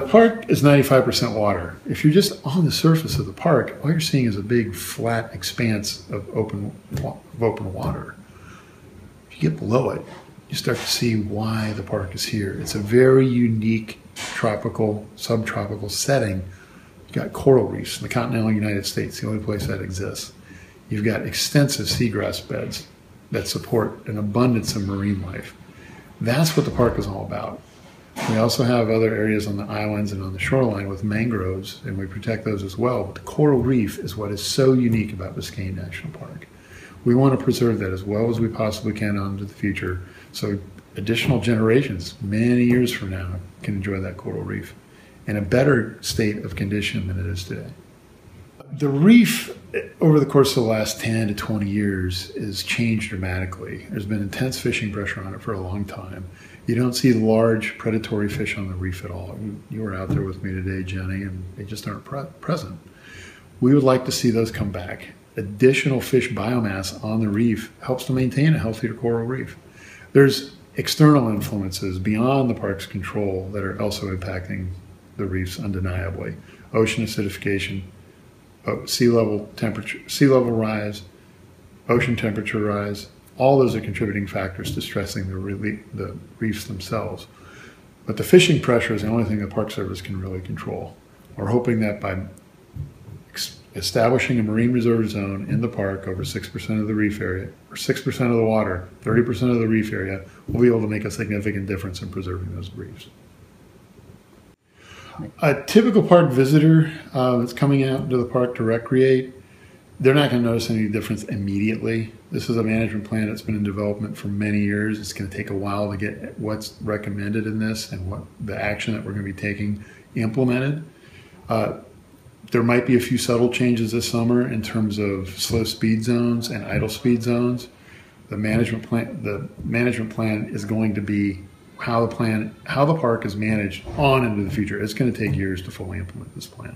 park is 95% water. If you're just on the surface of the park, all you're seeing is a big flat expanse of open water. If you get below it, you start to see why the park is here. It's a very unique tropical, subtropical setting. You've got coral reefs in the continental United States, the only place that exists. You've got extensive seagrass beds that support an abundance of marine life. That's what the park is all about. We also have other areas on the islands and on the shoreline with mangroves, and we protect those as well. But the coral reef is what is so unique about Biscayne National Park. We want to preserve that as well as we possibly can on into the future, so additional generations, many years from now, can enjoy that coral reef in a better state of condition than it is today. The reef, over the course of the last 10 to 20 years, has changed dramatically. There's been intense fishing pressure on it for a long time. You don't see large predatory fish on the reef at all. You were out there with me today, Jenny, and they just aren't present. We would like to see those come back. Additional fish biomass on the reef helps to maintain a healthier coral reef. There's external influences beyond the park's control that are also impacting the reefs undeniably. Ocean acidification, sea level rise, ocean temperature rise, all those are contributing factors to stressing the reefs themselves. But the fishing pressure is the only thing the Park Service can really control. We're hoping that by establishing a marine reserve zone in the park over 6% of the reef area, or 6% of the water, 30% of the reef area, we'll be able to make a significant difference in preserving those reefs. A typical park visitor that's coming out into the park to recreate, they're not going to notice any difference immediately. This is a management plan that's been in development for many years. It's going to take a while to get what's recommended in this and what the action that we're going to be taking implemented. There might be a few subtle changes this summer in terms of slow speed zones and idle speed zones. The management plan is going to be how the park is managed on into the future. It's going to take years to fully implement this plan.